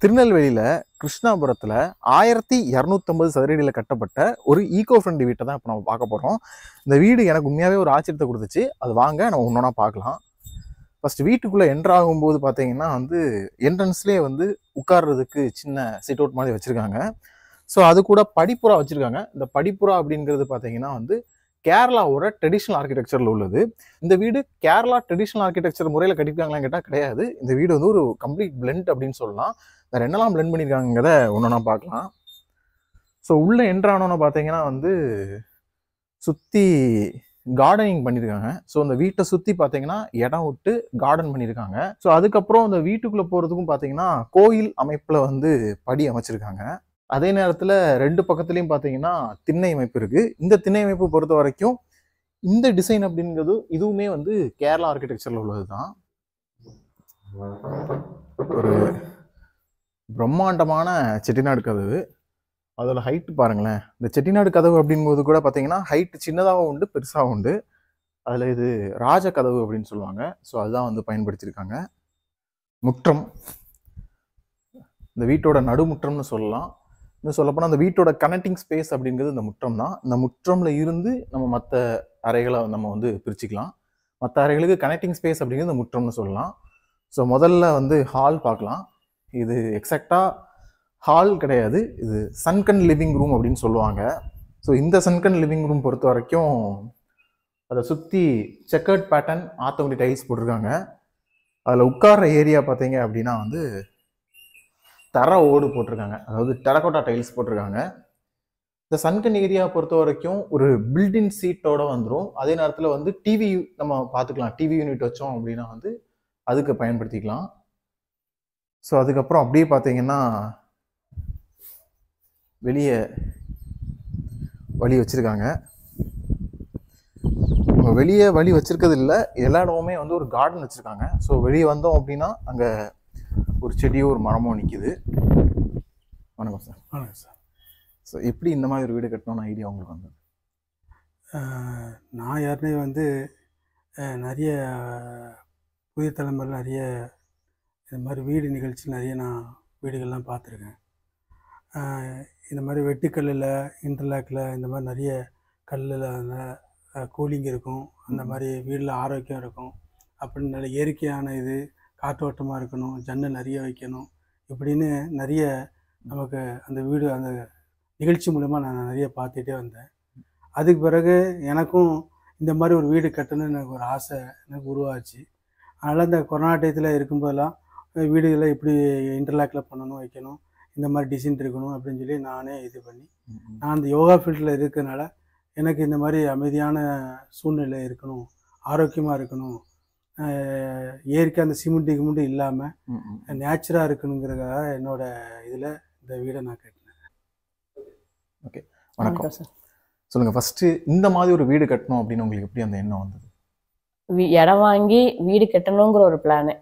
திருநெல்வேலியில கிருஷ்ணாபுரத்துல 1250 சதுரடியில் கட்டப்பட்ட ஒரு ஈகோ ஃப்ரெண்ட்லி வீட்டை தான் இப்போ நம்ம பார்க்க போறோம். இந்த வீடு எனக்கு உண்மையாவே ஒரு ஆச்சரியத்தை கொடுத்துச்சு. அது வாங்க நம்ம ஒன்னொன்னா பார்க்கலாம். ஃபர்ஸ்ட் வீட்டுக்குள்ள என்டர் ஆகும்போது பார்த்தீங்கன்னா என்ட்ரன்ஸ்லேயே உட்கார்றதுக்கு சின்ன சிட் அவுட் மாதிரி வச்சிருக்காங்க. ஸோ அது கூட படிப்புறா வச்சிருக்காங்க. இந்த படிப்புறா அப்படிங்கிறது பார்த்தீங்கன்னா கேரளாவோட ட்ரெடிஷ்னல் ஆர்கிடெக்சரில் உள்ளது. இந்த வீடு கேரளா ட்ரெடிஷ்னல் ஆர்கிடெக்சர் முறையில் கட்டிருக்காங்களான்னு கேட்டால் கிடையாது. இந்த வீடு ஒரு கம்ப்ளீட் பிளெண்ட் அப்படின்னு சொல்லலாம். வேறு என்னெல்லாம் பிளெண்ட் பண்ணியிருக்காங்கிறத ஒன்றா பார்க்கலாம். ஸோ உள்ளே என்ட்ரானோன்னு பார்த்தீங்கன்னா சுற்றி கார்டனிங் பண்ணியிருக்காங்க. ஸோ அந்த வீட்டை சுற்றி பார்த்தீங்கன்னா இடம் விட்டு கார்டன் பண்ணியிருக்காங்க. ஸோ அதுக்கப்புறம் அந்த வீட்டுக்குள்ளே போகிறதுக்கும் பார்த்தீங்கன்னா கோயில் அமைப்பில் படி அமைச்சிருக்காங்க. அதே நேரத்தில் ரெண்டு பக்கத்துலையும் பார்த்தீங்கன்னா திண்ணை அமைப்பு இருக்குது. இந்த திண்ணை அமைப்பு பொறுத்த வரைக்கும் இந்த டிசைன் அப்படிங்கிறது இதுவுமே கேரளா ஆர்கிடெக்சரில் உள்ளது தான். ஒரு பிரம்மாண்டமான செட்டிநாடு கதவு. அதோட ஹைட்டு பாருங்களேன். இந்த செட்டிநாடு கதவு அப்படிங்கும்போது கூட பார்த்தீங்கன்னா ஹைட்டு சின்னதாகவும் உண்டு, பெருசாகவும் உண்டு. அதில் இது ராஜ கதவு அப்படின்னு சொல்லுவாங்க. ஸோ அதுதான் பயன்படுத்தியிருக்காங்க. முற்றம், இந்த வீட்டோட நடுமுற்றம்னு சொல்லலாம். இன்னும் சொல்லப்போனால் அந்த வீட்டோட கனெக்டிங் ஸ்பேஸ் அப்படிங்கிறது இந்த முற்றம் தான். இந்த முற்றம்ல இருந்து நம்ம மற்ற அறைகளை நம்ம பிரிச்சுக்கலாம். மற்ற அறைகளுக்கு கனெக்டிங் ஸ்பேஸ் அப்படிங்கிறது இந்த முற்றம்னு சொல்லலாம். ஸோ முதல்ல ஹால் பார்க்கலாம். இது எக்ஸாக்டாக ஹால் கிடையாது, இது சன்கன் லிவிங் ரூம் அப்படின்னு சொல்லுவாங்க. ஸோ இந்த சன்கன் லிவிங் ரூம் பொறுத்த வரைக்கும் அதை சுற்றி செக்கர்ட் பேட்டர்ன் ஆத்தங்குடி டைல்ஸ் போட்டிருக்காங்க. அதில் உட்கார்ற ஏரியா பார்த்தீங்க அப்படின்னா தர ஓடு போட்டிருக்காங்க, அதாவது டெரகோட்டா டைல்ஸ் போட்டிருக்காங்க. இந்த சன்கன் ஏரியா பொறுத்த வரைக்கும் ஒரு பில்டின் சீட்டோட வந்துடும். அதே நேரத்தில் டிவி நம்ம பார்த்துக்கலாம். டிவி யூனிட் வச்சோம் அப்படின்னா அதுக்கு பயன்படுத்திக்கலாம். ஸோ அதுக்கப்புறம் அப்படியே பார்த்தீங்கன்னா வெளியே வழி வச்சிருக்காங்க. வெளியே வழி வச்சிருக்கிறது இல்லை, எல்லா இடமுமே ஒரு கார்டன் வச்சிருக்காங்க. ஸோ வெளியே வந்தோம் அப்படின்னா அங்கே ஒரு செடியோ ஒரு மரமோ நிற்கிது. வணக்கம் சார். வணக்கம் சார். ஸோ எப்படி இந்த மாதிரி ஒரு வீடு கட்டணும்னு ஐடியா உங்களுக்கு வந்தது? நான் ஏற்கனவே நிறைய புதிய தலைமுறையில் நிறைய இந்த மாதிரி வீடு நிகழ்ச்சி நிறைய நான் வீடுகள்லாம் பார்த்துருக்கேன். இந்த மாதிரி வெட்டுக்கல்லில் இன்டர்லாக்கில் இந்த மாதிரி நிறைய கல்லில் கூலிங் இருக்கும். அந்த மாதிரி வீட்டில் ஆரோக்கியம் இருக்கும் அப்படின்னு நல்ல இயற்கையான இது காற்றோட்டமாக இருக்கணும், ஜன்னல் நிறைய வைக்கணும், இப்படின்னு நிறைய நமக்கு அந்த வீடு அந்த நிகழ்ச்சி மூலமாக நான் நிறைய பார்த்துட்டே வந்தேன். அதுக்கு பிறகு எனக்கும் இந்த மாதிரி ஒரு வீடு கட்டணும்னு எனக்கு ஒரு ஆசை எனக்கு உருவாச்சு. அதனால் இந்த கொரோனா டயத்தில் இருக்கும்போதெல்லாம் வீடுகளை இப்படி இன்டர்லாக்கில் பண்ணணும், வைக்கணும், இந்த மாதிரி டிசைன் இருக்கணும் அப்படின்னு சொல்லி நானே இது பண்ணி நான் அந்த யோகா ஃபீல்டில் இருக்கிறதுனால எனக்கு இந்த மாதிரி அமைதியான சூழ்நிலை இருக்கணும், ஆரோக்கியமாக இருக்கணும், இயற்கை அந்த சிமெண்ட்டு கிமெண்ட்டு இல்லாமல் நேச்சுராக இருக்கணுங்கிறதுக்காக என்னோட இதில் இந்த வீடை நான் கட்டினேன். ஓகே, வணக்கம் சார். சொல்லுங்கள், ஃபஸ்ட்டு இந்த மாதிரி ஒரு வீடு கட்டணும் அப்படின்னு உங்களுக்கு எப்படி அந்த எண்ணம் வந்தது? இடம் வாங்கி வீடு கட்டணுங்கிற ஒரு பிளானு.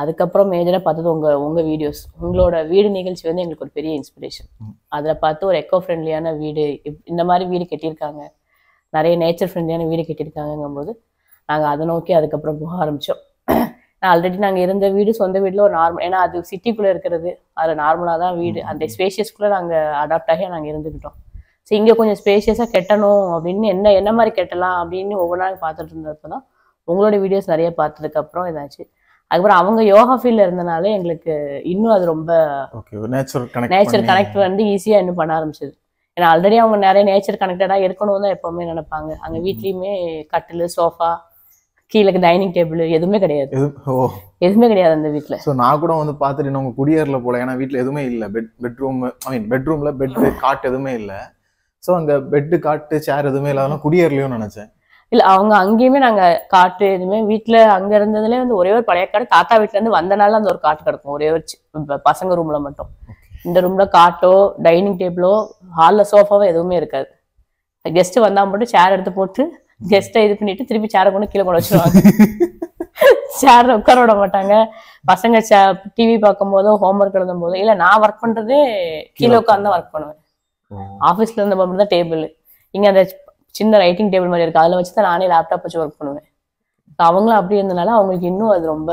அதுக்கப்புறம் மேஜராக பார்த்தது உங்கள் வீடியோஸ், உங்களோட வீடு நிகழ்ச்சி எங்களுக்கு ஒரு பெரிய இன்ஸ்பிரேஷன். அதில் பார்த்து ஒரு எக்கோ ஃப்ரெண்ட்லியான வீடு, இந்த மாதிரி வீடு கட்டியிருக்காங்க, நிறைய நேச்சர் ஃப்ரெண்ட்லியான வீடு கட்டியிருக்காங்கங்கும்போது நாங்கள் அதை நோக்கி அதுக்கப்புறம் போக ஆரம்பித்தோம். ஆல்ரெடி நாங்கள் இருந்த வீடு சொந்த வீட்டில் ஒரு நார்மல், ஏன்னா அது சிட்டிக்குள்ளே இருக்கிறது, அதில் நார்மலாக தான் வீடு, அந்த ஸ்பேஷியஸ்குள்ளே நாங்கள் அடாப்ட் ஆகி நாங்கள் இருந்துக்கிட்டோம். ஸோ இங்கே கொஞ்சம் ஸ்பேஷியஸாக கட்டணும் அப்படின்னு என்ன மாதிரி கட்டலாம் அப்படின்னு ஒவ்வொரு நாள் பார்த்துட்டு இருந்தப்போ தான் உங்களோட வீடியோஸ் நிறைய பார்த்ததுக்கப்புறம் இதாச்சு. அதுக்கப்புறம் அவங்க யோகா ஃபீல்டில் இருந்தனால எங்களுக்கு இன்னும் அது ரொம்ப நேச்சர் கனெக்ட் ஈஸியாக இன்னும் பண்ண ஆரம்பிச்சது. ஏன்னா ஆல்ரெடி அவங்க நிறைய நேச்சர் கனெக்டடாக இருக்கணும் தான் எப்போவுமே நினைப்பாங்க. அங்கே வீட்லேயுமே கட்டில், சோஃபா, கீழே டைனிங் டேபிள் எதுவுமே கிடையாது. எதுவுமே கிடையாது அந்த வீட்டில். ஸோ நான் கூட பார்த்துட்டு உங்கள் குடியேறல போல, ஏன்னா வீட்டில் எதுவுமே இல்லை. பெட்ரூமில் பெட்டு காட்டு எதுவுமே இல்லை. ஸோ அங்கே பெட்டு காட்டு சேர் எதுவுமே இல்லாதனால குடியேறலையும் நினச்சேன். இல்லை, அவங்க அங்கேயுமே நாங்கள் காட்டு எதுவுமே வீட்டில் அங்கே இருந்ததுலேயே ஒரே ஒரு பழைய காடு, தாத்தா வீட்டிலேருந்து வந்தனால அந்த ஒரு காட்டு கிடக்கும், ஒரே ஒரு பசங்க ரூமில் மட்டும். இந்த ரூமில் காட்டோ டைனிங் டேபிளோ ஹாலில் சோஃபாவோ எதுவுமே இருக்காது. கெஸ்ட்டு வந்தால் மட்டும் சேர் எடுத்து போட்டு கெஸ்ட்டை இது பண்ணிட்டு திருப்பி சேரை கொண்டு கீழே கொண்டு வச்சுருவாங்க. சேரில் உட்கார விட மாட்டாங்க. பசங்க டிவி பார்க்கும் போதோ ஹோம்ஒர்க் எழுதும் போதோ, இல்லை நான் ஒர்க் பண்ணுறதே கீழே உட்காந்து தான் ஒர்க் பண்ணுவேன். ஆஃபீஸில் இருந்த மட்டும் தான் டேபிள், இங்கே அந்த சின்ன ரைட்டிங் டேபிள் மாதிரி இருக்குது, அதில் வச்சு தான் நானே லேப்டாப் வச்சு ஒர்க் பண்ணுவேன். அவங்களும் அப்படி இருந்தனால அவங்களுக்கு இன்னும் அது ரொம்ப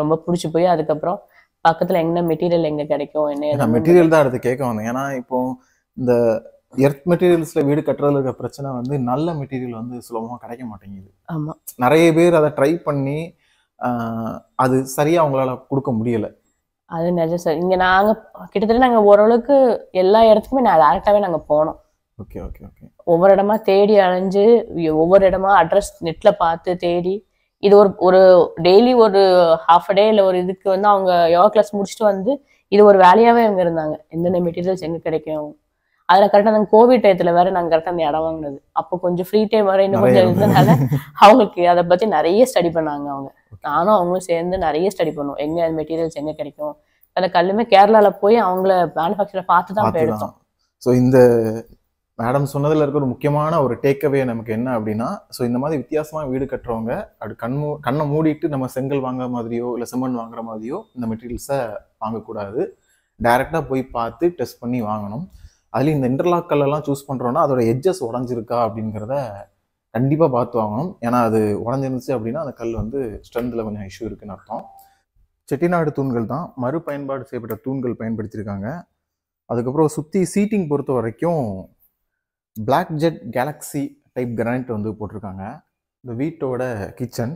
ரொம்ப பிடிச்சி போய் அதுக்கப்புறம் பக்கத்துல என்ன மெட்டீரியல் எங்க கிடைக்கும் என்ன நான் ஏதுன்னு மெட்டீரியல் தான் எடுத்து கேட்க வந்தேன். ஏன்னா இப்போ இந்த எர்த் மெட்டீரியல்ஸ்ல வீடு கட்டுறதுல இருக்க பிரச்சனை வந்து நல்ல மெட்டீரியல் வந்து சுலபமா கிடைக்க மாட்டேங்குது. ஆமா நிறைய பேர் அதை ட்ரை பண்ணி அது சரியா அவங்களால கொடுக்க முடியல. அது நிஜம் சார். இங்க நாங்க கிட்டத்தட்ட நாங்க ஓரளவுக்கு எல்லா இடத்துக்குமே டேரக்டாவே நாங்க போனோம். Okay okay okay. ஒவ்வொரு இடமா தேடி அலைஞ்சு ஒவ்வொரு இடமா அட்ரஸ் நெட்ல பார்த்து தேடி இது ஒரு ஒரு டெய்லி ஒரு ஹாஃப் அ டே இல்லை ஒரு இதுக்கு வந்து அவங்க யோகா கிளாஸ் முடிச்சுட்டு வந்து இது ஒரு வேலையாவே அவங்க இருந்தாங்க. எந்தெந்த மெட்டீரியல்ஸ் எங்க கிடைக்கும் அதுல கரெக்டாக அந்த கோவிட் டயத்துல வேற நாங்க கரெக்டாக அந்த இடம் வாங்கினது. அப்போ கொஞ்சம் ஃப்ரீ டைம் வர இன்னும் கொஞ்சம் இருந்ததுனால அவங்களுக்கு அதை பத்தி நிறைய ஸ்டடி பண்ணாங்க. அவங்க நானும் அவங்களும் சேர்ந்து நிறைய ஸ்டடி பண்ணுவோம். எங்க மெட்டீரியல்ஸ் எங்க கிடைக்கும் அந்த கல்லுமே கேரளால போய் அவங்கள மேனுஃபேக்சரை பார்த்து தான் போய் எடுத்தோம். ஸோ இந்த மேடம் சொன்னதுல இருக்க ஒரு முக்கியமான ஒரு டேக்அவே நமக்கு என்ன அப்படின்னா, ஸோ இந்த மாதிரி வித்தியாசமா வீடு கட்டுறவங்க அப்படி கண்ணை மூடிட்டு நம்ம செங்கல் வாங்குற மாதிரியோ இல்லை சிமெண்ட் வாங்குற மாதிரியோ இந்த மெட்டீரியல்ஸை வாங்கக்கூடாது. டைரெக்டாக போய் பார்த்து டெஸ்ட் பண்ணி வாங்கணும். அதுலேயும் இந்த இன்டர்லாக் கல்லெல்லாம் சூஸ் பண்ணுறோன்னா அதோட எட்ஜஸ் உடஞ்சிருக்கா அப்படிங்கிறத கண்டிப்பாக பார்த்து வாங்கணும். ஏன்னா அது உடஞ்சிருந்துச்சு அப்படின்னா அந்த கல் வந்து ஸ்ட்ரென்த்தில் கொஞ்சம் இஷ்யூ இருக்குன்னு அர்த்தம். செட்டிநாடு தூண்கள் தான் மறுபயன்பாடு செய்யப்பட்ட தூண்கள் பயன்படுத்தியிருக்காங்க. அதுக்கப்புறம் சுற்றி சீட்டிங் பொறுத்த வரைக்கும் black jet galaxy type granite வந்து போட்டிருக்காங்க. இந்த வீட்டோட கிச்சன்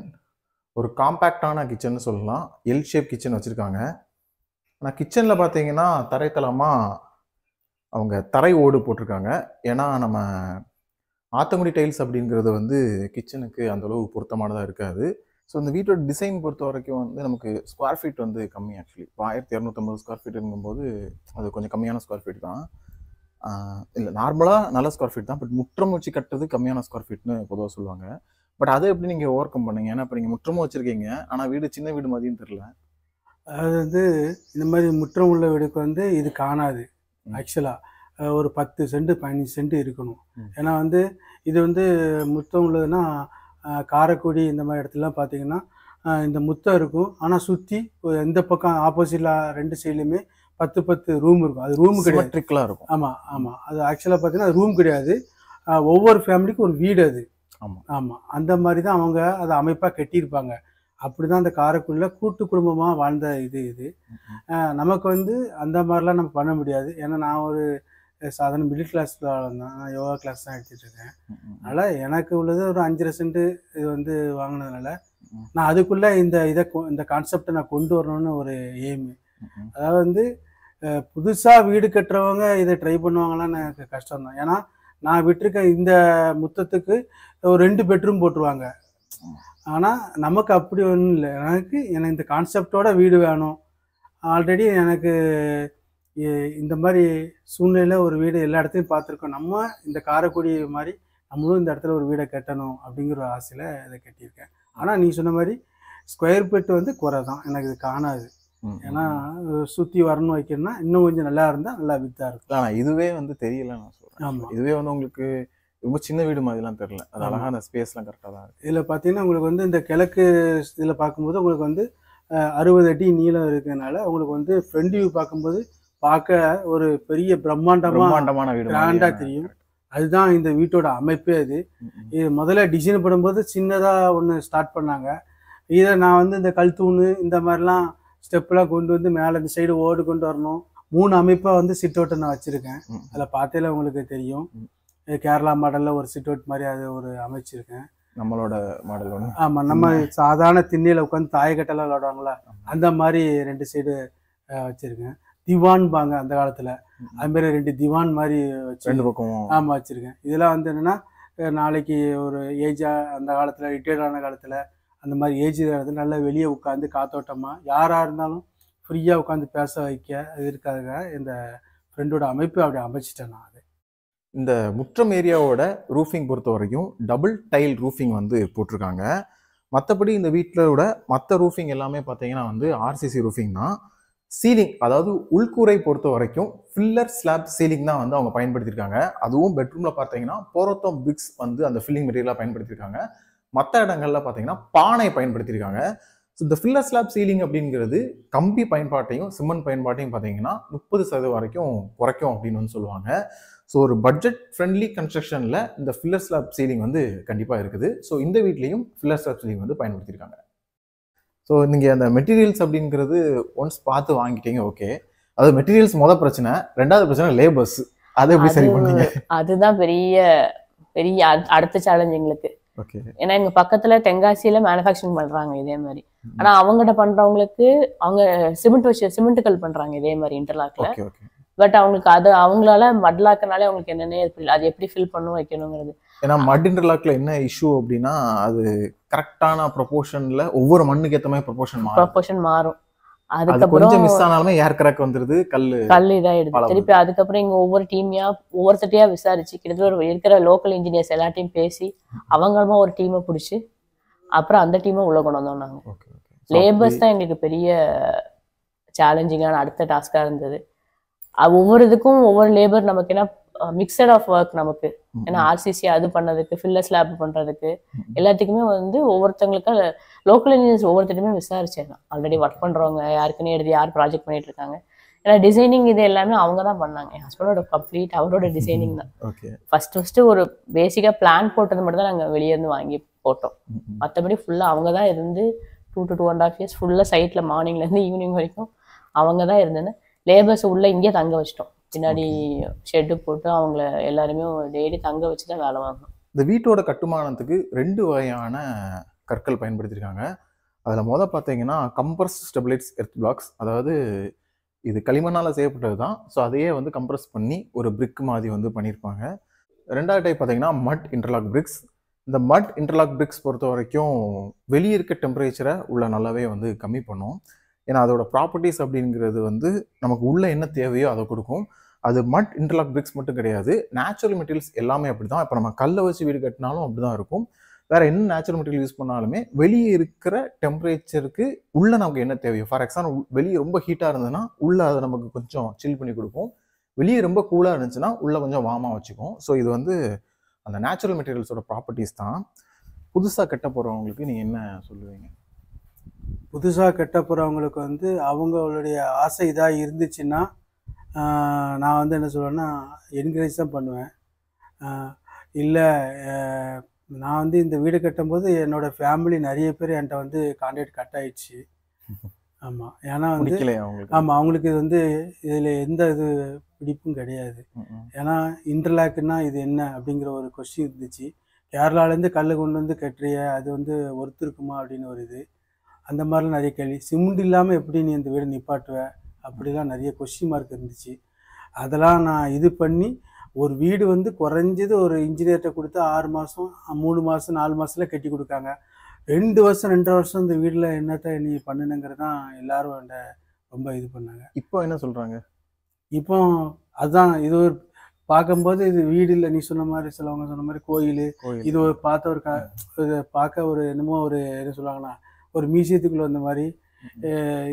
ஒரு காம்பேக்டான கிச்சன் சொல்லலாம். எல் ஷேப் கிச்சன் வச்சுருக்காங்க. ஆனால் கிச்சனில் பார்த்தீங்கன்னா தரைத்தளமாக அவங்க தரை ஓடு போட்டிருக்காங்க. ஏன்னா நம்ம ஆத்தங்குடி டைல்ஸ் அப்படிங்கிறது வந்து கிச்சனுக்கு அந்தளவு பொருத்தமானதாக இருக்காது. ஸோ இந்த வீட்டோட டிசைன் பொறுத்த வரைக்கும் வந்து நமக்கு ஸ்கொயர் ஃபீட் வந்து கம்மி. ஆக்சுவலி இப்போ 1250 ஸ்கொயர் ஃபீட்டுங்கும்போது அது கொஞ்சம் கம்மியான ஸ்கொயர் ஃபீட் தான். இல்லை நார்மலாக நல்ல ஸ்கொயர் ஃபீட் தான். பட் முற்றம் வச்சு கட்டுறது கம்மியான ஸ்கொயர் ஃபீட்னு பொதுவாக சொல்லுவாங்க. பட் அதை எப்படி நீங்கள் ஓவர் கம் பண்ணீங்க? ஏன்னா இப்போ நீங்கள் முற்றமும் வச்சுருக்கீங்க, ஆனால் வீடு சின்ன வீடு மாதிரியும் தெரில. அது வந்து இந்த மாதிரி முற்றம் உள்ள வீடுக்கு வந்து இது காணாது. ஆக்சுவலாக ஒரு 10 சென்ட் 15 சென்ட் இருக்கணும். ஏன்னா வந்து இது வந்து முற்றம் உள்ளதுன்னா காரைக்குடி இந்த மாதிரி இடத்துலலாம் பார்த்தீங்கன்னா இந்த முத்தம் இருக்கும். ஆனால் சுற்றி எந்த பக்கம் ஆப்போசிட்டில் 2 சைட்லையுமே 10 ரூம் இருக்கும். அது ரூம் கிடையாது, ட்ரிக்கலாக இருக்கும். ஆமாம் ஆமாம். அது ஆக்சுவலாக பார்த்தீங்கன்னா அது ரூம் கிடையாது. ஒவ்வொரு ஃபேமிலிக்கும் ஒரு வீடு அது. ஆமாம் ஆமாம். அந்த மாதிரி தான் அவங்க அதை அமைப்பாக கட்டியிருப்பாங்க. அப்படி தான் அந்த காரைக்குடியில் கூட்டு குடும்பமாக வாழ்ந்த இது நமக்கு வந்து அந்த மாதிரிலாம் நம்ம பண்ண முடியாது. ஏன்னா நான் ஒரு சாதாரண மிடில் கிளாஸில் வளர்ந்தேன். நான் யோகா கிளாஸ் தான் எடுத்துகிட்ருக்கேன். அதனால் எனக்கு உள்ளது ஒரு 5.5 சென்ட் இது வந்து வாங்கினதுனால நான் அதுக்குள்ளே இந்த கான்செப்டை நான் கொண்டு வரணும்னு ஒரு எய்மு. அதாவது வந்து புதுசாக வீடு கட்டுறவங்க இதை ட்ரை பண்ணுவாங்களான்னு எனக்கு கஷ்டம் தான். ஏன்னா நான் விட்டுருக்க இந்த முத்தத்துக்கு ஒரு 2 பெட்ரூம் போட்டுருவாங்க. ஆனால் நமக்கு அப்படி ஒன்றும் இல்லை. எனக்கு இந்த கான்செப்டோட வீடு வேணும். ஆல்ரெடி எனக்கு இந்த மாதிரி சூழ்நிலையில் ஒரு வீடு எல்லா இடத்துலையும் பார்த்துருக்கோம். நம்ம இந்த காரைக்குடி மாதிரி நம்மளும் இந்த இடத்துல ஒரு வீடை கட்டணும் அப்படிங்கிற ஒரு ஆசையில் இதை கட்டியிருக்கேன். ஆனால் நீ சொன்ன மாதிரி ஸ்கொயர் ஃபீட் வந்து குறை தான், எனக்கு இது காணாது. ஏன்னா சுற்றி வரணும் வைக்கணும்னா இன்னும் கொஞ்சம் நல்லா இருந்தால் நல்லா வித்தாக இருக்கும். ஆனால் இதுவே வந்து தெரியல நான் சொல்கிறேன். ஆமாம், இதுவே வந்து உங்களுக்கு ரொம்ப சின்ன வீடு மாதிரிலாம் தெரில. அது அழகாக அந்த ஸ்பேஸ்லாம் கரெக்டாக தான் இருக்குது. இதில் பார்த்தீங்கன்னா உங்களுக்கு வந்து இந்த கிழக்கு இதில் பார்க்கும்போது உங்களுக்கு வந்து 60 அடி நீளம் இருக்கிறதுனால உங்களுக்கு வந்து ஃப்ரண்ட் வியூ பார்க்கும்போது பார்க்க ஒரு பெரிய பிரம்மாண்டமான வீடு கிராண்டாக தெரியும். அதுதான் இந்த வீட்டோட அமைப்பே. அது இது முதல்ல டிசைன் பண்ணும்போது சின்னதாக ஒன்று ஸ்டார்ட் பண்ணாங்க. இதை நான் வந்து இந்த கல் தூணு இந்த மாதிரிலாம் ஸ்டெப்லாம் கொண்டு வந்து மேலே இந்த சைடு ஓடு கொண்டு வரணும். 3 அமைப்பாக வந்து சிட் அவுட்டை நான் வச்சுருக்கேன். அதில் பார்த்தாலே உங்களுக்கு தெரியும். கேரளா மாடலில் ஒரு சிட் அவுட் மாதிரி அது ஒரு அமைச்சிருக்கேன். நம்மளோட மாடல் ஒன்று. ஆமாம், நம்ம சாதாரண திண்ணையில் உட்காந்து தாயக்கட்டெல்லாம் விளாடுவாங்களா அந்த மாதிரி 2 சைடு வச்சுருக்கேன். திவான்பாங்க அந்த காலத்தில், அதுமாரி 2 திவான் மாதிரி வச்சு 2 பக்கம் ஆமாம் வச்சுருக்கேன். இதெல்லாம் வந்து என்னென்னா நாளைக்கு ஒரு ஏஜாக அந்த காலத்தில் ரிட்டையர்டான காலத்தில் அந்த மாதிரி ஏஜ் காலத்தில் நல்லா வெளியே உட்காந்து காத்தோட்டமாக யாராக இருந்தாலும் ஃப்ரீயாக உட்காந்து பேச வைக்க இருக்காதுங்க. இந்த ஃப்ரெண்டோட அமைப்பு அப்படி அமைச்சிட்டேன் நான். அது இந்த முற்றம் ஏரியாவோட ரூஃபிங் பொறுத்த வரைக்கும் டபுள் டைல் ரூஃபிங் வந்து போட்டிருக்காங்க. மற்றபடி இந்த வீட்டிலோட மற்ற ரூஃபிங் எல்லாமே பார்த்தீங்கன்னா வந்து ஆர்சிசி ரூஃபிங் தான். சீலிங் அதாவது உள்கூரை பொறுத்த வரைக்கும் ஃபில்லர் ஸ்லாப் சீலிங் தான் வந்து அவங்க பயன்படுத்தியிருக்காங்க. அதுவும் பெட்ரூமில் பார்த்தீங்கன்னா போரோத்தம் பிக்ஸ் வந்து அந்த ஃபில்லிங் மெட்டீரியலாக பயன்படுத்தியிருக்காங்க. மற்ற இடங்கள்ல பார்த்தீங்கன்னா பானை பயன்படுத்தியிருக்காங்க. ஸோ இந்த ஃபில்லர் ஸ்லாப் சீலிங் அப்படிங்கிறது கம்பி பயன்பாட்டையும் சிமெண்ட் பயன்பாட்டையும் பார்த்தீங்கன்னா 30% வரைக்கும் குறைக்கும் அப்படின்னு வந்து சொல்லுவாங்க. ஸோ ஒரு பட்ஜெட் ஃப்ரெண்ட்லி கன்ஸ்ட்ரக்ஷனில் இந்த ஃபில்லர் ஸ்லாப் சீலிங் வந்து கண்டிப்பாக இருக்குது. ஸோ இந்த வீட்லேயும் ஃபில்லர் ஸ்லாப் சீலிங் வந்து பயன்படுத்தியிருக்காங்க. ஸோ நீங்கள் அந்த மெட்டீரியல்ஸ் அப்படிங்கிறது ஒன்ஸ் பார்த்து வாங்கிட்டீங்க, ஓகே. அது மெட்டீரியல்ஸ் பிரச்சனை. ரெண்டாவது பிரச்சனை லேபர்ஸ். அதை எப்படி சரி பண்ணீங்க? அதுதான் பெரிய பெரிய அடுத்த சேலஞ்ச் எங்களுக்கு. ஓகே. ஏன்னா எங்க பக்கத்துல தென்காசியில மேனுஃபேக்சரிங் பண்றாங்க இதே மாதிரி. ஆனா அவங்ககிட்ட பண்றவங்களுக்கு அவங்க சிமெண்ட் பண்றாங்க இதே மாதிரி இன்டர்லாக்ல. Okay okay. பட் அவங்களுக்கு அது அவங்களால மட்லாக்குனாலே அவங்களுக்கு என்னன்னே புரியல, அது எப்படி ஃபில் பண்ணும் வைக்கணுங்கிறது. ஏன்னா மட் இன்டர்லாக்ல என்ன இஷ்யூ அப்படின்னா, அது கரெக்டான ப்ரொபோர்ஷன்ல ஒவ்வொரு மண்ணுக்கு ஏற்ற மாதிரி ப்ரொபோர்ஷன் மாறும். அதுக்கப்புறம் கொஞ்சம் மிஸ் ஆனாலுமே ஏர் கிராக் வந்துருது, கல் இதாயிடுது. திருப்பி அதுக்கப்புறம் இங்க ஒவ்வொருத்தட்டையா விசாரிச்சு கிட்டத்தட்ட இருக்கிற லோக்கல் இன்ஜினியர்ஸ் எல்லாத்தையும் பேசி அவங்களுமா ஒரு டீமை பிடிச்சி அப்புறம் அந்த டீமை உள்ள கொண்டு வந்தோம் நாங்க. லேபர்ஸ் தான் எங்களுக்கு பெரிய சேலஞ்சிங்கான அடுத்த டாஸ்கா இருந்தது. ஒவ்வொரு இதுக்கும் ஒவ்வொரு லேபர் நமக்கு என்ன மிக்சட் ஆஃப் ஒர்க் நமக்கு. ஏன்னா ஆர்சிசி அது பண்ணதுக்கு, ஃபில்லர் ஸ்லாப் பண்றதுக்கு எல்லாத்துக்குமே ஒவ்வொருத்தங்களுக்கு லோக்கல் இன்ஜினியர்ஸ் ஒவ்வொருத்தருமே விசாரிச்சேன். ஆல்ரெடி ஒர்க் பண்றவங்க யாருக்குன்னு எழுதி யார் ப்ராஜெக்ட் பண்ணிட்டு இருக்காங்க. ஏன்னா டிசைனிங் இது எல்லாமே அவங்க தான் பண்ணாங்க. என் ஹஸ்பண்டோட கம்ப்ளீட் அவரோட டிசைனிங் தான். ஃபர்ஸ்ட் ஒரு பேசிக்கா பிளான் போட்டது மட்டும் தான் நாங்கள் வெளியே இருந்து வாங்கி போட்டோம். மற்றபடி ஃபுல்லா அவங்க தான் இருந்து 2 to 2.5 years ஃபுல்லா சைட்ல மார்னிங்ல இருந்து ஈவினிங் வரைக்கும் அவங்க தான் இருந்தேன்னு. லேபர்ஸ் உள்ள இங்கே தங்க வச்சிட்டோம். பின்னாடி ஷெட்டு போட்டு அவங்கள எல்லாருமே டெய்லி தங்க வச்சு தான் வேலை வாங்கணும். இந்த வீட்டோட கட்டுமானத்துக்கு 2 வகையான கற்கள் பயன்படுத்தியிருக்காங்க. அதில் பார்த்தீங்கன்னா கம்ப்ரஸ் ஸ்டெபிலைட்ஸ் எர்த் பிளாக்ஸ், அதாவது இது களிமண்ணால் செய்யப்பட்டது தான். ஸோ அதையே கம்ப்ரஸ் பண்ணி ஒரு பிரிக் மாதிரி பண்ணியிருப்பாங்க. ரெண்டாவது டைப் பார்த்தீங்கன்னா மட் இன்டர்லாக் பிரிக்ஸ். இந்த மட் இன்டர்லாக் பிரிக்ஸ் பொறுத்த வரைக்கும் வெளியே இருக்க டெம்பரேச்சரை உள்ள நல்லாவே கம்மி பண்ணும். ஏன்னா அதோட ப்ராப்பர்ட்டிஸ் அப்படிங்கிறது நமக்கு உள்ள என்ன தேவையோ அதை கொடுக்கும். அது மட் இன்டர்லாக் பிரிக்ஸ் மட்டும் கிடையாது, நேச்சுரல் மெட்டீரியல்ஸ் எல்லாமே அப்படி தான். இப்போ நம்ம கல்லை வச்சு வீடு கட்டினாலும் அப்படி தான் இருக்கும். வேறு என்ன நேச்சுரல் மெட்டீரியல் யூஸ் பண்ணாலுமே வெளியே இருக்கிற டெம்பரேச்சருக்கு உள்ளே நமக்கு என்ன தேவையோ, ஃபார் எக்ஸாம்பிள் வெளியே ரொம்ப ஹீட்டாக இருந்ததுன்னா உள்ளே அதை நமக்கு கொஞ்சம் சில் பண்ணி கொடுக்கும். வெளியே ரொம்ப கூலாக இருந்துச்சுன்னா உள்ளே கொஞ்சம் வார்மாக வச்சுக்கும். ஸோ இது அந்த நேச்சுரல் மெட்டீரியல்ஸோட ப்ராப்பர்ட்டிஸ் தான். புதுசாக கட்ட போகிறவங்களுக்கு நீங்கள் என்ன சொல்லுவீங்க? புதுசாக கட்ட போகிறவங்களுக்கு அவங்களுடைய ஆசை இதாக இருந்துச்சுன்னா நான் என்ன சொல்லுவேன்னா என்கரேஜ் தான் பண்ணுவேன். இல்லை நான் இந்த வீடு கட்டும்போது என்னோடய ஃபேமிலி நிறைய பேர் என்கிட்ட கான்டாக்ட் கட் ஆயிடுச்சு. ஆமாம், ஏன்னா ஆமாம் அவங்களுக்கு இது இதில் எந்த இது பிடிப்பும் கிடையாது. ஏன்னா இன்டர்லாக்குன்னா இது என்ன அப்படிங்கிற ஒரு கொஸ்டின் இருந்துச்சு. கேரளாலேருந்து கல் கொண்டு கட்டுறிய அது ஒர்த்து இருக்குமா அப்படின்னு ஒரு இது. அந்த மாதிரிலாம் நிறைய கேள்வி. சிமெண்ட் இல்லாமல் எப்படி நீ இந்த வீடு நிப்பாட்டுவ அப்படிலாம் நிறைய கொஸ்டின் மார்க் இருந்துச்சு. அதெல்லாம் நான் இது பண்ணி ஒரு வீடு குறைஞ்சது ஒரு இன்ஜினியர்கிட்ட கொடுத்து 6 மாதம் 3 மாதம் 4 மாதத்தில் கட்டி கொடுக்காங்க. 2 வருஷம் 2.5 வருஷம் இந்த வீட்டில் என்னத்தை நீ பண்ணுனுங்கிறது தான் எல்லாரும் என்கிட்ட ரொம்ப இது பண்ணாங்க. இப்போ என்ன சொல்கிறாங்க? இப்போ அதுதான் இது ஒரு பார்க்கும்போது இது வீடு இல்லை, நீ சொன்ன மாதிரி சிலவங்க சொன்ன மாதிரி கோயில். இது ஒரு பார்க்க ஒரு என்னமோ ஒரு என்ன சொல்லுவாங்கன்னா ஒரு மியூசியத்துக்குள்ளே வந்த மாதிரி.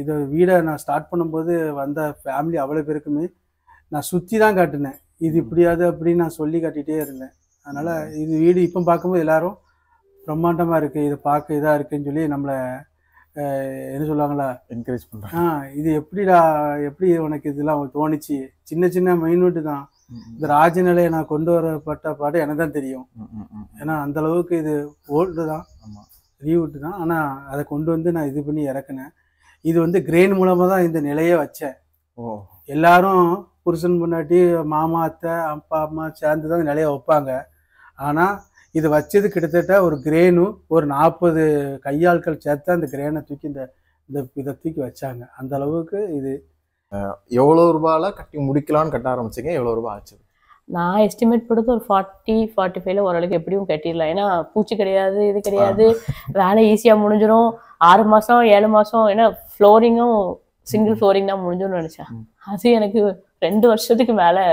இதை வீடை நான் ஸ்டார்ட் பண்ணும்போது வந்த ஃபேமிலி அவ்வளோ பேருக்குமே நான் சுற்றி தான் காட்டினேன். இது இப்படியாது அப்படின்னு நான் சொல்லி காட்டிகிட்டே இருந்தேன். அதனால் இது வீடு இப்போ பார்க்கும்போது எல்லாரும் பிரம்மாண்டமாக இருக்குது, இதை பார்க்க இதாக இருக்குதுன்னு சொல்லி நம்மளை என்ன சொல்லுவாங்களா என்கரேஜ் பண்ணுறேன். இது எப்படி உனக்கு இதெல்லாம் தோணுச்சு? சின்ன சின்ன மைனூட்டு தான். இந்த ராஜநிலையை நான் கொண்டு வரப்பட்ட பாடு எனக்கு தான் தெரியும். ஏன்னா அந்தளவுக்கு இது ஓல்டு தான், ரீவுட்டு தான். ஆனால் அதை கொண்டு நான் இது பண்ணி இறக்குனேன். இது கிரெயின் மூலமாக தான் இந்த நிலையை வச்சேன். எல்லாரும் புருஷன் பொண்டாட்டி மாமா அத்தை அப்பா அம்மா சேர்ந்து தான் நிலையை வைப்பாங்க. ஆனால் இது வச்சது கிட்டத்தட்ட ஒரு கிரெயினும் ஒரு 40 கையாட்கள் சேர்த்து அந்த கிரெயினை தூக்கி இதை தூக்கி வச்சாங்க. அந்த அளவுக்கு இது. எவ்வளோ ரூபாயில் கட்டி முடிக்கலான்னு கட்ட ஆரம்பிச்சிங்க? எவ்வளோ ரூபா ஆச்சு? நான் எஸ்டிமேட் போடுறது ஒரு 40-45 ஓரளவுக்கு எப்படியும் கட்டிடலாம். ஏன்னா பூச்சி கிடையாது, இது கிடையாது, வேலை ஈஸியாக முடிஞ்சிடும். 6 மாதம் 7 மாதம். ஏன்னா ஃப்ளோரிங்கும் சிங்கிள் ஃப்ளோரிங் தான் முடிஞ்சும்னு நினச்சேன். அது எனக்கு 2 வருஷத்துக்கு மேலே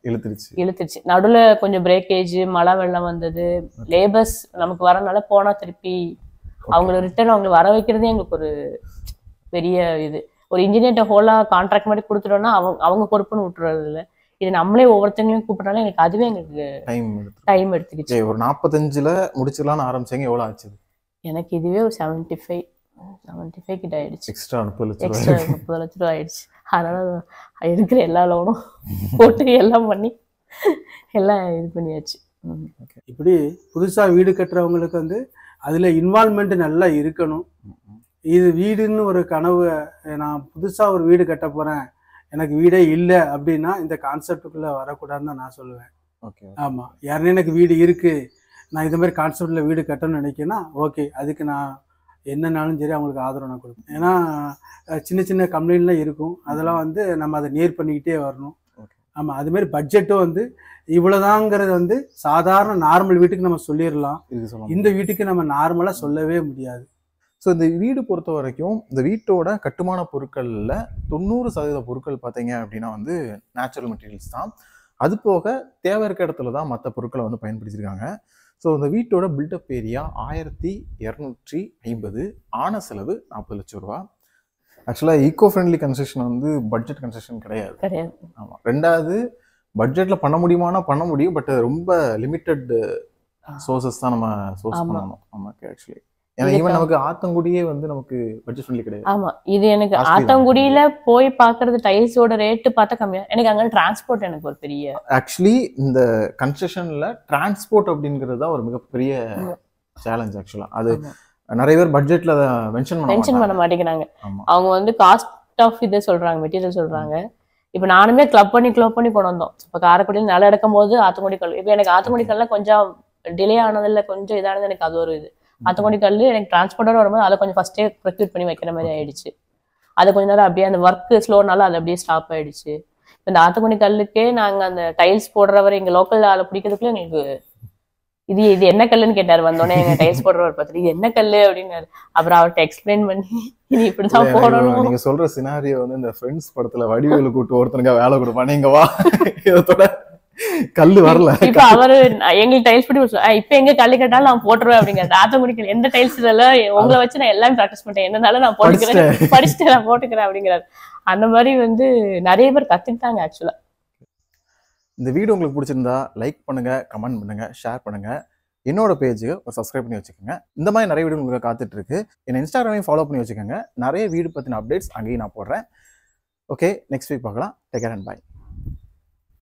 இழுத்துருச்சு. நடுவில் கொஞ்சம் பிரேக்கேஜ், மழை வெள்ளம் வந்தது. லேபர்ஸ் நமக்கு வரனால போனால் திருப்பி அவங்கள ரிட்டர்ன் அவங்களை வர வைக்கிறதே எங்களுக்கு ஒரு பெரிய இது. ஒரு இன்ஜினியர்கிட்ட ஹோலாக கான்ட்ராக்ட் மாதிரி கொடுத்துட்டோன்னா அவங்க பொறுப்புன்னு விட்டுறது இல்லை. இது நம்மளே ஒவ்வொருத்தங்களையும் கூப்பிட்டாலும் எங்களுக்கு அதுவே எங்களுக்கு டைம் எடுத்துக்கிச்சு. ஒரு 45ல் முடிச்சிடலான்னு ஆரம்பிச்சாங்க. எவ்வளோ ஆச்சு? எனக்கு இதுவே ஒரு 75 கிட்ட ஆயிடுச்சு. எக்ஸ்ட்ரா 30 லட்ச ரூபா ஆயிடுச்சு. அதனால இருக்கிற எல்லா லோனும் போட்டு எல்லாம் பண்ணி எல்லாம் இது பண்ணியாச்சு. இப்படி புதுசாக வீடு கட்டுறவங்களுக்கு அதில் இன்வால்மெண்ட் நல்லா இருக்கணும். இது வீடுன்னு ஒரு கனவு, நான் புதுசாக ஒரு வீடு கட்ட போகிறேன், எனக்கு வீடே இல்லை அப்படின்னா இந்த கான்செப்டுக்குள்ளே வரக்கூடாதுன்னு தான் நான் சொல்லுவேன். ஓகே. ஆமாம், யாருன்னா எனக்கு வீடு இருக்குது, நான் இந்த மாதிரி கான்செப்டில் வீடு கட்டணும்னு நினைக்கிறேன்னா ஓகே, அதுக்கு நான் என்னன்னாலும் சரி அவங்களுக்கு ஆதரவு நான் கொடுப்பேன். ஏன்னா சின்ன சின்ன கம்ப்ளைண்ட்லாம் இருக்கும், அதெல்லாம் வந்து நம்ம அதை நேர் பண்ணிக்கிட்டே வரணும். ஆமாம், அதுமாரி பட்ஜெட்டும் வந்து இவ்வளோதாங்கிறது வந்து சாதாரண நார்மல் வீட்டுக்கு நம்ம சொல்லிடலாம், இந்த வீட்டுக்கு நம்ம நார்மலாக சொல்லவே முடியாது. ஸோ இந்த வீடு பொறுத்த வரைக்கும் இந்த வீட்டோட கட்டுமான பொருட்களில் 90% பொருட்கள் பார்த்தீங்க அப்படின்னா வந்து நேச்சுரல் மெட்டீரியல்ஸ் தான். அது போக தேவை இருக்க இடத்துல தான் மற்ற பொருட்களை வந்து பயன்படுத்தியிருக்காங்க. ஸோ இந்த வீட்டோட பில்டப் ஏரியா 1250, ஆன செலவு 40 லட்சம் ரூபா. ஆக்சுவலாக ஈகோ ஃப்ரெண்ட்லி கன்ஸ்ட்ரக்ஷன் வந்து பட்ஜெட் கன்ஸ்ட்ரக்ஷன் கிடையாது. ஆமாம். ரெண்டாவது, பட்ஜெட்டில் பண்ண முடியுமானா பண்ண முடியும், பட் ரொம்ப லிமிட்டட் சோர்சஸ் தான் நம்ம சோர்ஸ் பண்ணணும். ஆமாம், ஆக்சுவலி ஏன்னா ஈவன் நமக்கு ஆத்தங்குடியே வந்து நமக்கு பட்ஜெட் ஃப்ரெண்ட்லி கிடையாது. ஆமா, இது எனக்கு ஆத்தங்குடியில போய் பாக்குறது டைல்ஸோட ரேட்டு பார்த்தா கம்மியா, எனக்கு அங்க டிரான்ஸ்போர்ட் எனக்கு ஒரு பெரிய, ஆக்சுவலி இந்த கன்ஸ்ட்ரக்ஷன்ல டிரான்ஸ்போர்ட் அப்படிங்கிறது தான் ஒரு மிகப்பெரிய சேலஞ்ச். ஆக்சுவலா அது நிறைய பேர் பட்ஜெட்ல அதை மென்ஷன் பண்ண மாட்டேங்கிறாங்க. அவங்க வந்து காஸ்ட் ஆஃப் இதை சொல்றாங்க, மெட்டீரியல் சொல்றாங்க. இப்போ நானுமே கிளப் பண்ணி கொண்டு வந்தோம். இப்போ காரைக்குடியில் நிலம் எடுக்கும் போது ஆத்தங்குடி கல், இப்போ எனக்கு ஆத்தங்குடி கல்லாம் கொஞ்சம் டிலே ஆனதில்ல, கொஞ்சம் இதானது, எனக்கு அது ஒரு இது. ஆத்தங்குடி கல் எனக்கு டிரான்ஸ்போர்ட்டோட வரும்போது அதை கொஞ்சம் ஃபர்ஸ்டே ப்ரொக்யூர் பண்ணி வைக்கிற மாதிரி ஆயிடுச்சு. அது கொஞ்ச நேரம் அப்படியே அந்த ஒர்க் ஸ்லோனால அது அப்படியே ஸ்டாப் ஆயிடுச்சு. இப்போ இந்த ஆத்தங்குடி கல்லுக்கே நாங்கள் அந்த டைல்ஸ் போடுறவரை எங்கள் லோக்கல் ஆளை பிடிக்கிறதுக்குள்ள எங்களுக்கு இது என்ன கல்லுன்னு கேட்டார். வந்தோடனே எங்க டைல்ஸ் போடுறவர் பார்த்துட்டு இது என்ன கல்லு அப்படின்னாரு. அப்புறம் அவர்கிட்ட எக்ஸ்பிளைன் பண்ணி இது இப்படிதான் போடணும். நீங்க சொல்ற சினாரியோ வந்து இந்த ஃப்ரெண்ட்ஸ் படத்துல வடிவேலு கூட்டு ஒருத்தனுக்கு வேலை கொடுப்பா, நீங்க வா இதோட கல்லு வரல. இப்ப அவரு எங்களுக்கு டைல்ஸ் படி இப்ப எங்க கல்லு கேட்டாலும் நான் போட்டுருவேன் அப்படிங்கிறது. ஆத்தங்குடி கல் எந்த டைல்ஸ் இதெல்லாம் உங்களை வச்சு நான் எல்லாமே ப்ராக்டிஸ் பண்ணிட்டேன், என்னனாலும் நான் போட்டுக்கிறேன், படிச்சுட்டு நான் போட்டுக்கிறேன் அப்படிங்கிறாரு. அந்த மாதிரி வந்து நிறைய பேர் கத்துக்கிட்டாங்க. ஆக்சுவலா இந்த வீடியோ உங்களுக்கு பிடிச்சிருந்தா லைக் பண்ணுங்க, கமெண்ட் பண்ணுங்க, ஷேர் பண்ணுங்க. என்னோட பேஜுக்கு ஒரு சப்ஸ்கிரைப் பண்ணி வச்சுக்கோங்க. இந்த மாதிரி நிறைய வீடியோ உங்களுக்கு காத்துட்டு இருக்கு. என்ன இன்ஸ்டாகிராமையும் ஃபாலோ பண்ணி வச்சுக்கோங்க. நிறைய வீடு பத்தின அப்டேட்ஸ் அங்கேயும் நான் போடுறேன். ஓகே, நெக்ஸ்ட் வீக் பார்க்கலாம். Take care and by.